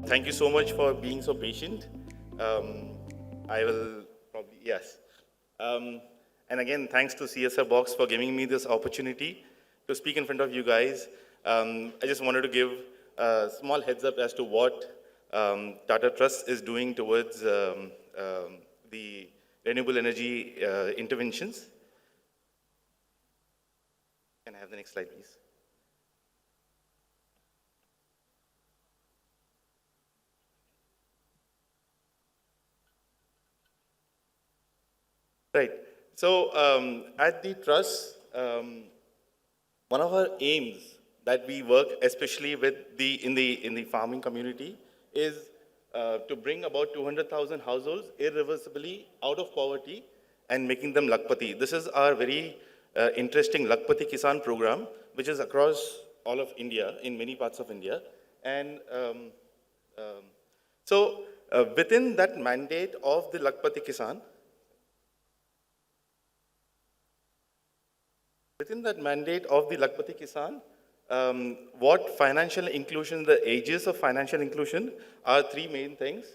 Thank you so much for being so patient. I will probably, yes. And again, thanks to CSR Box for giving me this opportunity to speak in front of you guys. I just wanted to give a small heads up as to what Tata Trust is doing towards the renewable energy interventions. Can I have the next slide, please? Right. So at the Trust, one of our aims that we work, especially with in the farming community, is to bring about 200,000 households irreversibly out of poverty and making them Lakpati. This is our very interesting Lakpati Kisan program, which is across all of India, in many parts of India. And so within that mandate of the Lakpati Kisan, within that mandate of the Lakpati Kisan, what financial inclusion, the ages of financial inclusion are three main things.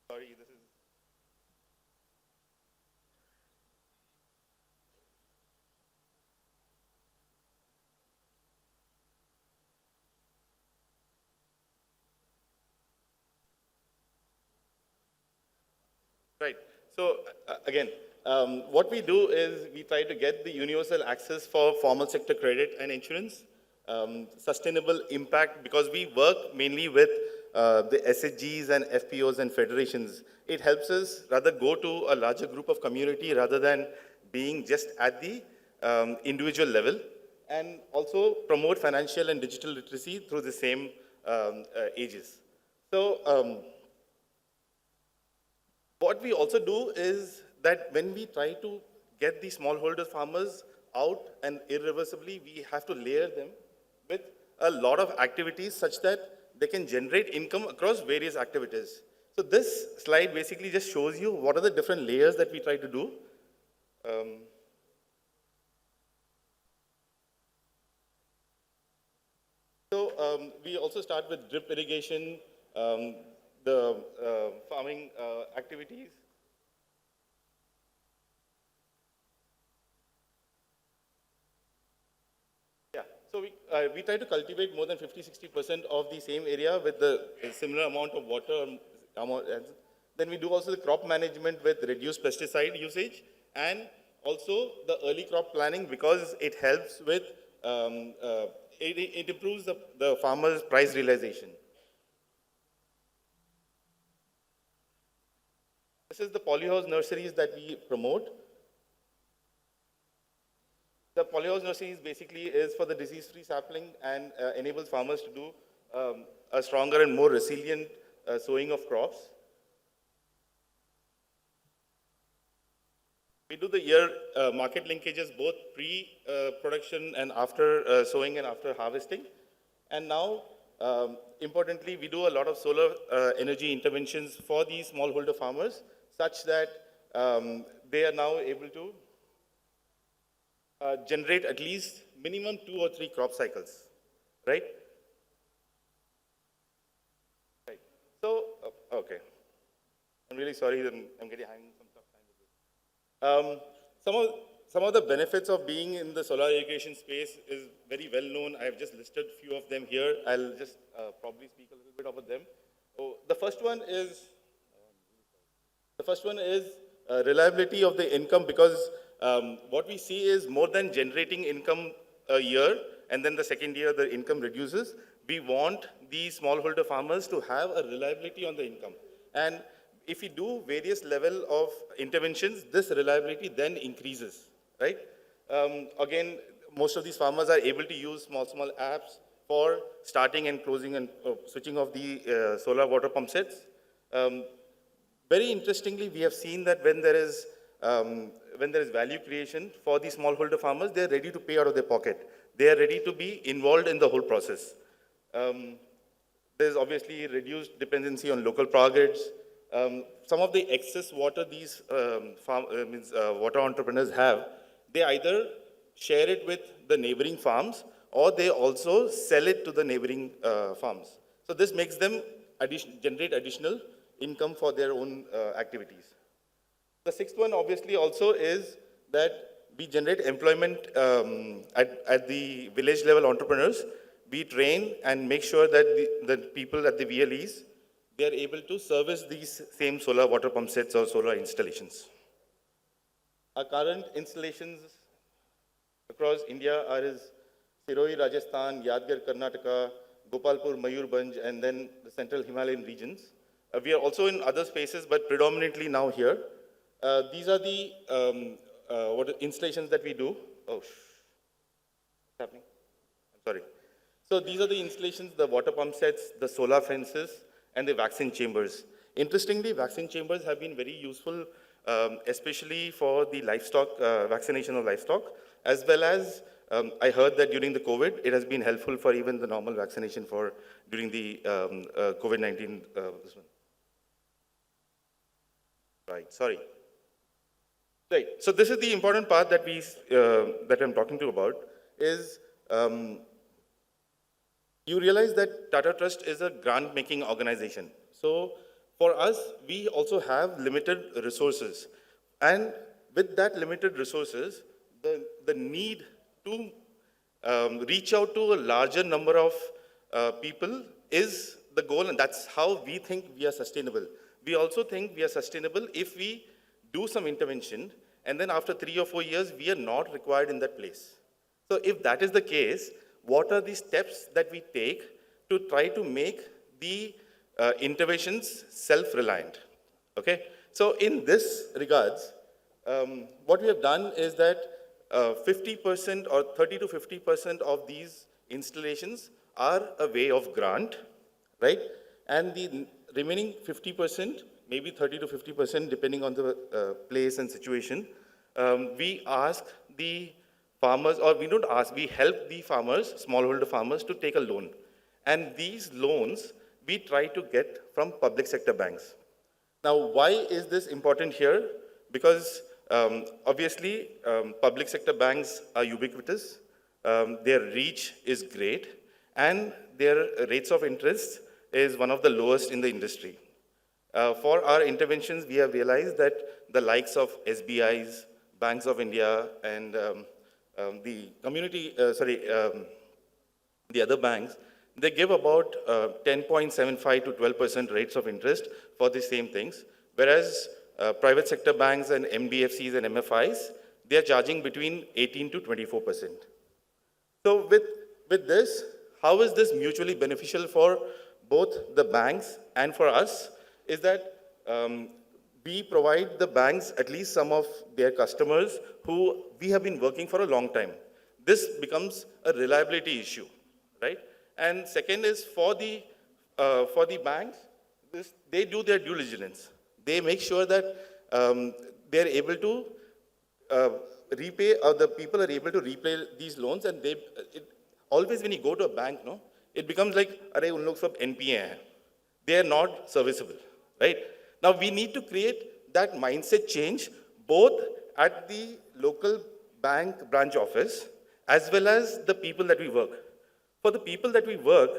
Sorry, this is. Right. So again, what we do is we try to get the universal access for formal sector credit and insurance, sustainable impact, because we work mainly with the SHGs and FPOs and federations. It helps us rather go to a larger group of community rather than being just at the individual level, and also promote financial and digital literacy through the same ages. So what we also do is that when we try to get the smallholder farmers out and irreversibly, we have to layer them with a lot of activities such that they can generate income across various activities. So this slide basically just shows you what are the different layers that we try to do. We also start with drip irrigation, the farming activities. Yeah, so we try to cultivate more than 50-60% of the same area with the similar amount of water. Then we do also the crop management with reduced pesticide usage, and also the early crop planning, because it helps with, it improves the farmer's price realization. This is the polyhouse nurseries that we promote. The polyhouse nurseries basically is for the disease-free sapling and enables farmers to do a stronger and more resilient sowing of crops. We do the year market linkages, both pre-production and after sowing and after harvesting. And now, importantly, we do a lot of solar energy interventions for these smallholder farmers, such that they are now able to generate at least minimum 2 or 3 crop cycles, right? Right. So, okay. I'm really sorry that I'm getting having some tough time with this. Some of the benefits of being in the solar irrigation space is very well known. I've just listed a few of them here. I'll just probably speak a little bit about them. So the first one is reliability of the income, because what we see is more than generating income a year and then the second year the income reduces. We want these smallholder farmers to have a reliability on the income. And if we do various level of interventions, this reliability then increases, right? Again, most of these farmers are able to use small apps for starting and closing and switching off the solar water pump sets. Very interestingly, we have seen that when there is value creation for the smallholder farmers, they are ready to pay out of their pocket. They are ready to be involved in the whole process. There's obviously reduced dependency on local power grids. Some of the excess water these water entrepreneurs have, they either share it with the neighboring farms, or they also sell it to the neighboring farms. So this makes them generate additional income for their own activities. The sixth one obviously also is that we generate employment at the village level entrepreneurs. We train and make sure that the people at the VLEs, they are able to service these same solar water pump sets or solar installations. Our current installations across India are Siroi, Rajasthan, Yadgir, Karnataka, Gopalpur, Mayurbhanj, and then the central Himalayan regions. We are also in other spaces, but predominantly now here. These are the installations that we do. Oh, what's happening? I'm sorry. So these are the installations, the water pump sets, the solar fences, and the vaccine chambers. Interestingly, vaccine chambers have been very useful, especially for the livestock, vaccination of livestock, as well as I heard that during the COVID, it has been helpful for even the normal vaccination during the COVID-19. This one. Right, sorry. Right, so this is the important part that that I'm talking to about is you realize that Tata Trust is a grant-making organization. So for us, we also have limited resources. And with that limited resources, the need to reach out to a larger number of people is the goal, and that's how we think we are sustainable. We also think we are sustainable if we do some intervention, and then after 3 or 4 years, we are not required in that place. So if that is the case, what are the steps that we take to try to make the interventions self-reliant? Okay, so in this regards, what we have done is that 50% or 30 to 50% of these installations are a way of grant, right? And the remaining 50%, maybe 30 to 50%, depending on the place and situation, we ask the farmers, or we don't ask, we help the farmers, smallholder farmers, to take a loan. And these loans, we try to get from public sector banks. Now, why is this important here? Because obviously, public sector banks are ubiquitous, their reach is great, and their rates of interest is one of the lowest in the industry. For our interventions, we have realized that the likes of SBIs, Banks of India, and the the other banks, they give about 10.75 to 12% rates of interest for the same things, whereas private sector banks and MDFCs and MFIs, they are charging between 18 to 24%. So with this, how is this mutually beneficial for both the banks and for us? Is that we provide the banks at least some of their customers who we have been working for a long time. This becomes a reliability issue, right? And second is for the banks, they do their due diligence. They make sure that they're able to repay, or the people are able to repay these loans, and always when you go to a bank, no, it becomes like, arey un log sab NPA hai. They are not serviceable, right? Now we need to create that mindset change both at the local bank branch office as well as the people that we work. For the people that we work,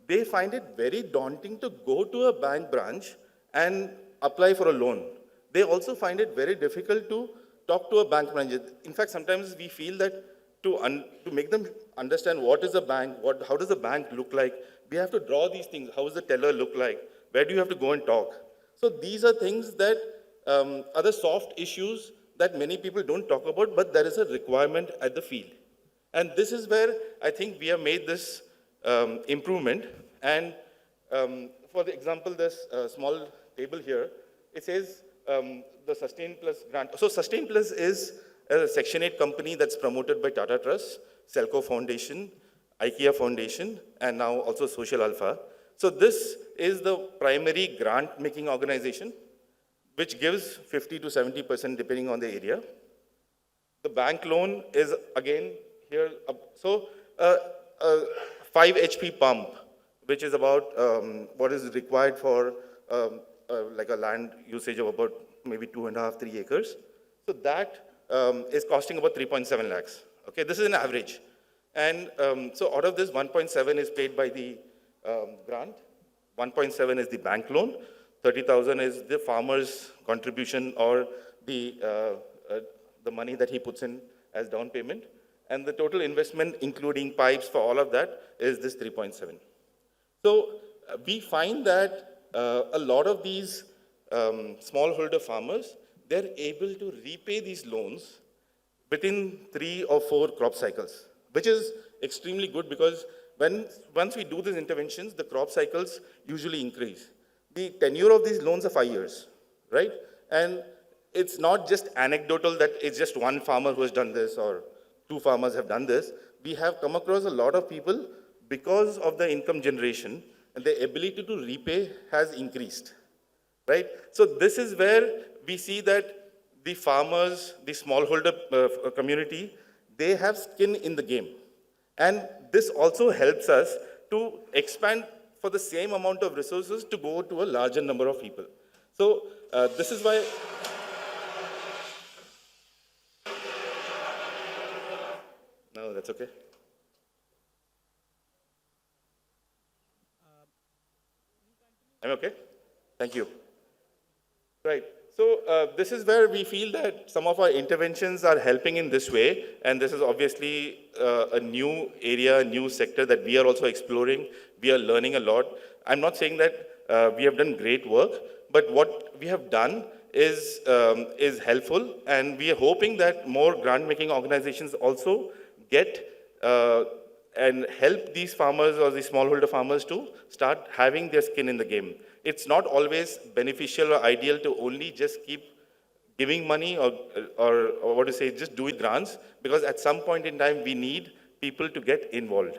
they find it very daunting to go to a bank branch and apply for a loan. They also find it very difficult to talk to a bank manager. In fact, sometimes we feel that to make them understand what is a bank, how does a bank look like, we have to draw these things. How does the teller look like? Where do you have to go and talk? So these are things that are the soft issues that many people don't talk about, but there is a requirement at the field. And this is where I think we have made this improvement. And for the example, this small table here, it says the Sustain Plus grant. So Sustain Plus is a Section 8 company that's promoted by Tata Trusts, Selco Foundation, IKEA Foundation, and now also Social Alpha. So this is the primary grant-making organization, which gives 50 to 70% depending on the area. The bank loan is again here. So 5 HP pump, which is about what is required for like a land usage of about maybe 2.5, 3 acres. So that is costing about 3.7 lakhs. Okay, this is an average. And so out of this, 1.7 is paid by the grant, 1.7 is the bank loan, 30,000 is the farmer's contribution or the money that he puts in as down payment. And the total investment, including pipes for all of that, is this 3.7. So we find that a lot of these smallholder farmers, they're able to repay these loans within 3 or 4 crop cycles, which is extremely good because once we do these interventions, the crop cycles usually increase. The tenure of these loans are 5 years, right? And it's not just anecdotal that it's just one farmer who has done this or 2 farmers have done this. We have come across a lot of people because of the income generation and the ability to repay has increased, right? So this is where we see that the farmers, the smallholder community, they have skin in the game. And this also helps us to expand for the same amount of resources to go to a larger number of people. So this is why. No, that's okay. I'm okay? Thank you. Right. So this is where we feel that some of our interventions are helping in this way, and this is obviously a new area, a new sector that we are also exploring. We are learning a lot. I'm not saying that we have done great work, but what we have done is helpful, and we are hoping that more grant-making organizations also get and help these farmers or the smallholder farmers to start having their skin in the game. It's not always beneficial or ideal to only just keep giving money or what to say, just do grants, because at some point in time, we need people to get involved,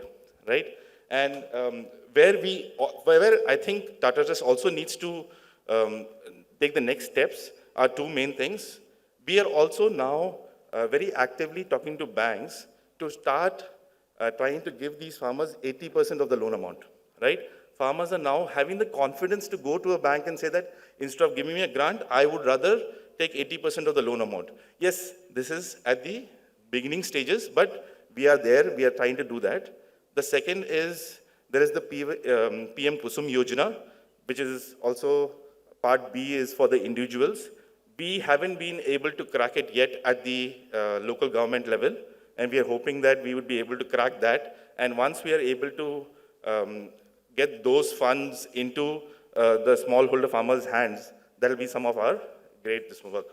right? And where I think Tata Trust also needs to take the next steps are 2 main things. We are also now very actively talking to banks to start trying to give these farmers 80% of the loan amount, right? Farmers are now having the confidence to go to a bank and say that instead of giving me a grant, I would rather take 80% of the loan amount. Yes, this is at the beginning stages, but we are there, we are trying to do that. The second is, there is the PM Kusum Yojana, which is also, part B is for the individuals. We haven't been able to crack it yet at the local government level, and we are hoping that we would be able to crack that. And once we are able to get those funds into the smallholder farmers' hands, that will be some of our great work.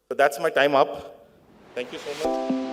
So that's my time up. Thank you so much.